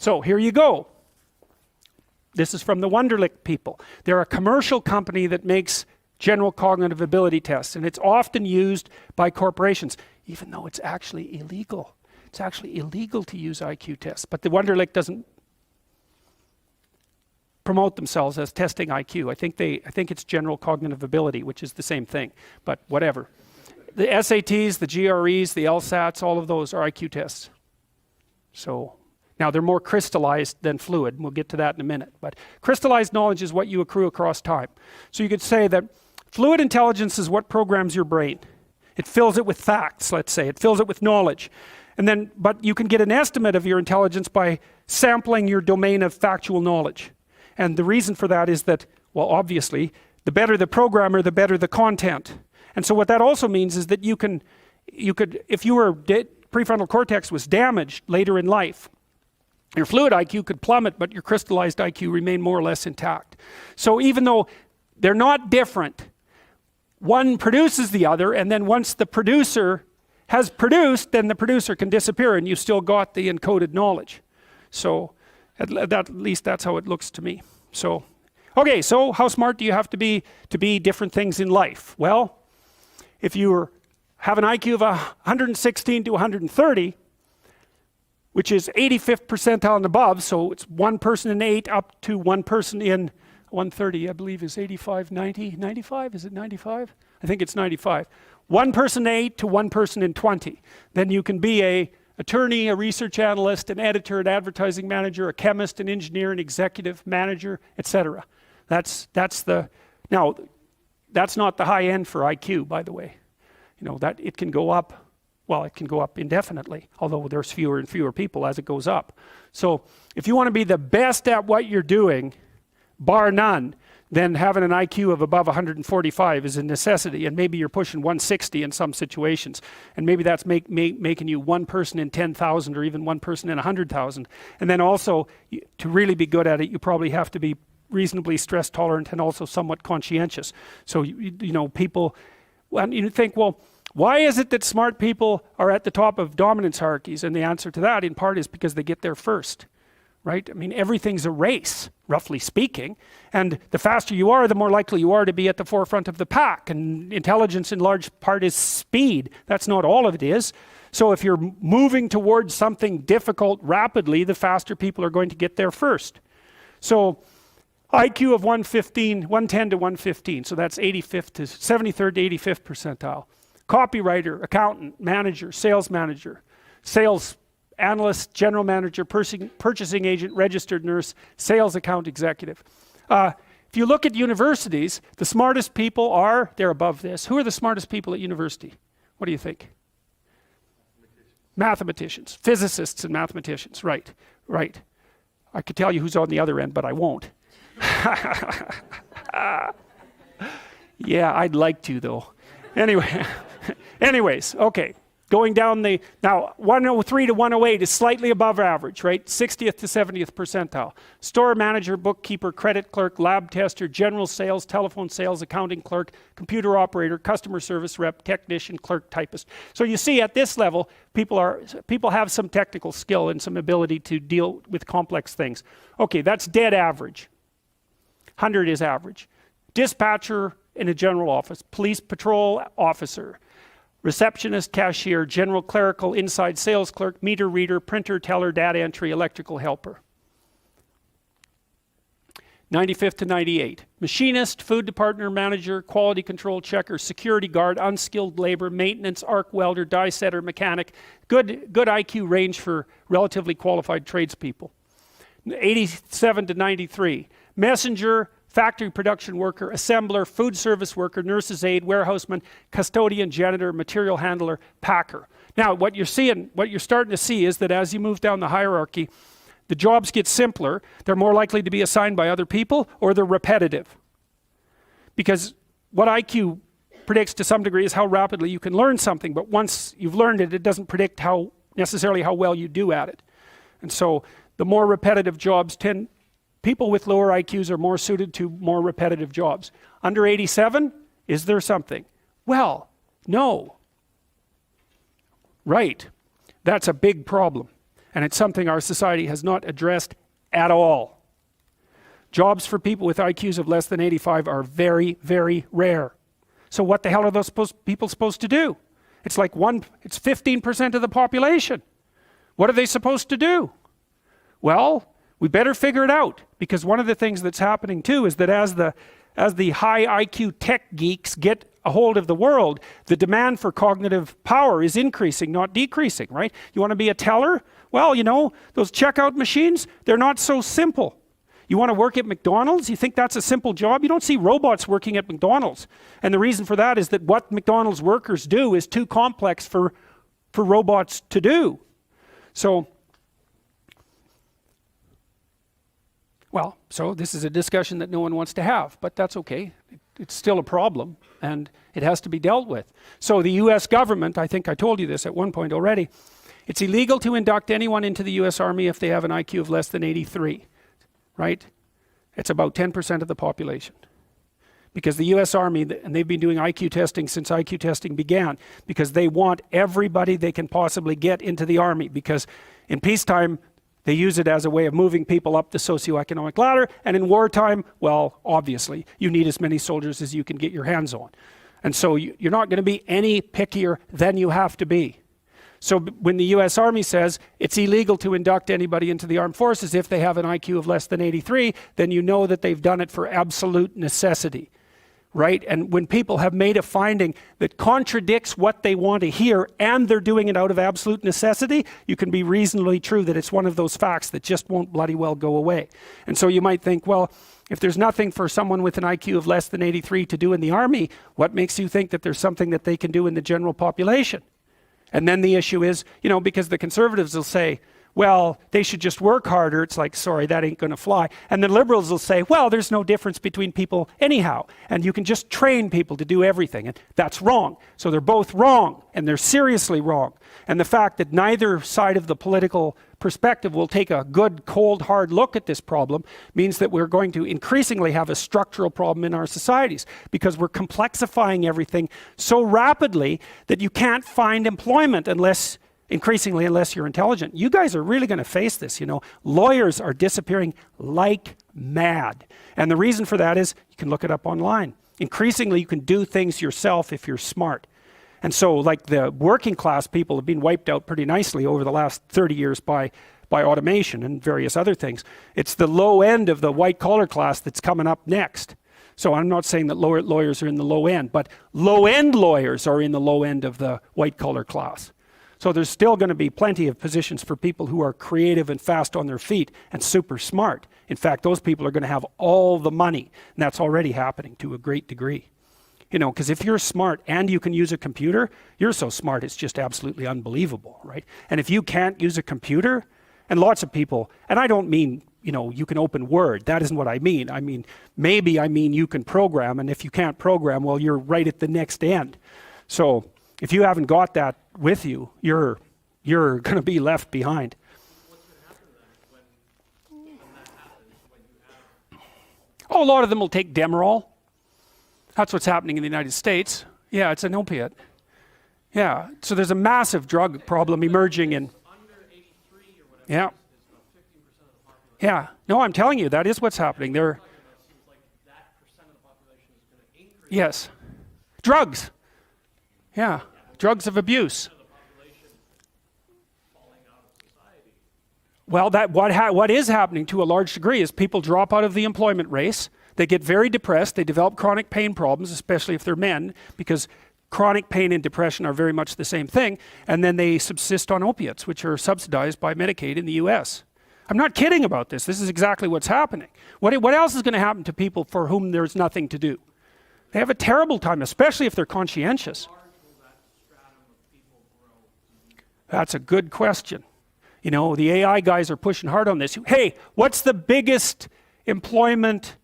So here you go. This is from the Wonderlic people. They're a commercial company that makes general cognitive ability tests, and it's often used by corporations, even though it's actually illegal. It's actually illegal to use IQ tests, but the Wonderlic doesn't promote themselves as testing IQ. I think it's general cognitive ability, which is the same thing, but whatever. The SATs, the GREs, the LSATs, all of those are IQ tests. So now they're more crystallized than fluid, and we'll get to that in a minute. But crystallized knowledge is what you accrue across time. So you could say that fluid intelligence is what programs your brain. It fills it with facts, let's say. It fills it with knowledge. And then, but you can get an estimate of your intelligence by sampling your domain of factual knowledge. And the reason for that is that, well, obviously, the better the programmer, the better the content. And so what that also means is that you could, if your prefrontal cortex was damaged later in life, your fluid IQ could plummet, but your crystallized IQ remain more or less intact. So even though they're not different, one produces the other, and then once the producer has produced, then the producer can disappear and you still got the encoded knowledge. So at least that's how it looks to me. So, okay, so how smart do you have to be different things in life? Well, if you have an IQ of 116 to 130, which is 85th percentile and above, so it's one person in 8 up to one person in 130, I believe is 85, 90, 95, is it 95? I think it's 95. One person in 8 to one person in 20. Then you can be a attorney, a research analyst, an editor, an advertising manager, a chemist, an engineer, an executive manager, etc. That's not the high end for IQ, by the way. You know, that it can go up, well, it can go up indefinitely, although there's fewer and fewer people as it goes up. So if you want to be the best at what you're doing, bar none, then having an IQ of above 145 is a necessity, and maybe you're pushing 160 in some situations, and maybe that's making you one person in 10,000 or even one person in 100,000. And then also, to really be good at it, you probably have to be reasonably stress tolerant and also somewhat conscientious. So you know, people, when you think, well, why is it that smart people are at the top of dominance hierarchies? And the answer to that in part is because they get there first, right? I mean, everything's a race, roughly speaking, and the faster you are, the more likely you are to be at the forefront of the pack. And intelligence in large part is speed. That's not all of it is. So if you're moving towards something difficult rapidly, the faster people are going to get there first. So IQ of 110 to 115, so that's 85th to 73rd to 85th percentile. Copywriter, accountant, manager, sales analyst, general manager, purchasing agent, registered nurse, sales account executive. If you look at universities, the smartest people they're above this. Who are the smartest people at university? What do you think? Mathematicians, physicists and mathematicians, right. I could tell you who's on the other end, but I won't. Yeah, I'd like to though. Anyways, okay. Going down now 103 to 108 is slightly above average, right? 60th to 70th percentile. Store manager, bookkeeper, credit clerk, lab tester, general sales, telephone sales, accounting clerk, computer operator, customer service rep, technician, clerk, typist. So you see at this level, people have some technical skill and some ability to deal with complex things. Okay, that's dead average. 100 is average. Dispatcher in a general office, police patrol officer, receptionist, cashier, general clerical, inside sales clerk, meter reader, printer, teller, data entry, electrical helper. 95th to 98. Machinist, food department manager, quality control checker, security guard, unskilled labor, maintenance, arc welder, die setter, mechanic. Good IQ range for relatively qualified tradespeople. 87 to 93. Messenger, factory production worker, assembler, food service worker, nurse's aide, warehouseman, custodian, janitor, material handler, packer. Now, what you're starting to see is that as you move down the hierarchy, the jobs get simpler. They're more likely to be assigned by other people, or they're repetitive. Because what IQ predicts to some degree is how rapidly you can learn something, but once you've learned it, it doesn't predict necessarily how well you do at it. And so the more repetitive jobs people with lower IQs are more suited to more repetitive jobs. Under 87, is there something? Well, no. Right. That's a big problem. And it's something our society has not addressed at all. Jobs for people with IQs of less than 85 are very, very rare. So what the hell are those people supposed to do? It's like it's 15% of the population. What are they supposed to do? Well, we better figure it out, because one of the things that's happening too is that as the high IQ tech geeks get a hold of the world, the demand for cognitive power is increasing, not decreasing, right? You want to be a teller? Well, you know, those checkout machines, they're not so simple. You want to work at McDonald's? You think that's a simple job? You don't see robots working at McDonald's. And the reason for that is that what McDonald's workers do is too complex for robots to do. So this is a discussion that no one wants to have, but that's okay. It's still a problem, and it has to be dealt with. So the US government, I think I told you this at one point already, it's illegal to induct anyone into the US Army if they have an IQ of less than 83. Right? It's about 10% of the population. Because the US Army, and they've been doing IQ testing since IQ testing began, because they want everybody they can possibly get into the Army, because in peacetime, they use it as a way of moving people up the socioeconomic ladder, and in wartime, well, obviously, you need as many soldiers as you can get your hands on. And so you're not going to be any pickier than you have to be. So when the US Army says it's illegal to induct anybody into the armed forces if they have an IQ of less than 83, then you know that they've done it for absolute necessity, right? And when people have made a finding that contradicts what they want to hear and they're doing it out of absolute necessity, you can be reasonably true that it's one of those facts that just won't bloody well go away. And so you might think, well, if there's nothing for someone with an IQ of less than 83 to do in the Army, what makes you think that there's something that they can do in the general population? And then the issue is, you know, because the conservatives will say, well, they should just work harder. It's like, sorry, that ain't going to fly. And the liberals will say, well, there's no difference between people anyhow. And you can just train people to do everything. And that's wrong. So they're both wrong, and they're seriously wrong. And the fact that neither side of the political perspective will take a good, cold, hard look at this problem means that we're going to increasingly have a structural problem in our societies, because we're complexifying everything so rapidly that you can't find employment unless you're intelligent. You guys are really going to face this, you know. Lawyers are disappearing like mad. And the reason for that is, you can look it up online. Increasingly, you can do things yourself if you're smart. And so, like, the working class people have been wiped out pretty nicely over the last 30 years by automation and various other things. It's the low end of the white collar class that's coming up next. So I'm not saying that lawyers are in the low end, but low end lawyers are in the low end of the white collar class. So there's still going to be plenty of positions for people who are creative and fast on their feet and super smart. In fact, those people are going to have all the money, and that's already happening to a great degree. You know, because if you're smart and you can use a computer, you're so smart it's just absolutely unbelievable, right? And if you can't use a computer, and lots of people, and I don't mean, you know, you can open Word. That isn't what I mean. I mean, maybe I mean you can program, and if you can't program, well, you're right at the next end. So if you haven't got that with you, you're going to be left behind. What's going to happen then when that happens, when you have... Oh, a lot of them will take Demerol. That's what's happening in the United States. Yeah, it's an opiate. Yeah, so there's a massive drug problem emerging in... Under 83 or whatever, yeah. It's about 15% of the population. Yeah, no, I'm telling you, that is what's happening. Seems like that percent of the population is going to increase. Yes. Drugs. Yeah, drugs of abuse. The population falling out of society. Well, what is happening to a large degree is people drop out of the employment race. They get very depressed. They develop chronic pain problems, especially if they're men, because chronic pain and depression are very much the same thing. And then they subsist on opiates, which are subsidized by Medicaid in the US. I'm not kidding about this. This is exactly what's happening. What else is going to happen to people for whom there's nothing to do? They have a terrible time, especially if they're conscientious. That's a good question. You know, the AI guys are pushing hard on this. Hey, what's the biggest employment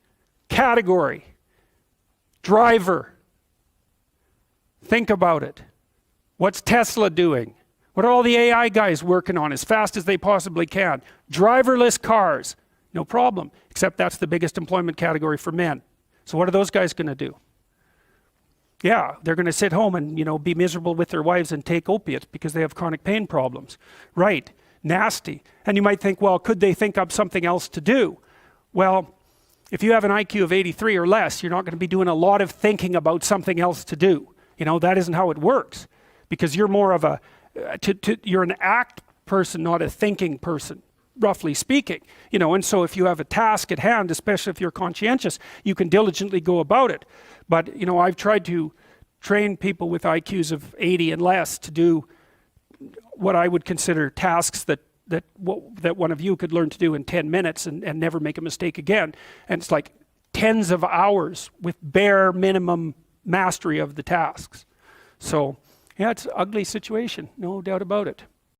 category? Driver. Think about it. What's Tesla doing? What are all the AI guys working on as fast as they possibly can? Driverless cars. No problem. Except that's the biggest employment category for men. So what are those guys going to do? Yeah, they're going to sit home and, you know, be miserable with their wives and take opiates because they have chronic pain problems. Right. nasty. And you might think, well, could they think up something else to do? Well, if you have an IQ of 83 or less, you're not going to be doing a lot of thinking about something else to do. You know, that isn't how it works, because you're more of a, you're an act person, not a thinking person, roughly speaking. You know, and so if you have a task at hand, especially if you're conscientious, you can diligently go about it. But, you know, I've tried to train people with IQs of 80 and less to do what I would consider tasks that one of you could learn to do in 10 minutes and never make a mistake again. And it's like tens of hours with bare minimum mastery of the tasks. So, yeah, it's an ugly situation, no doubt about it.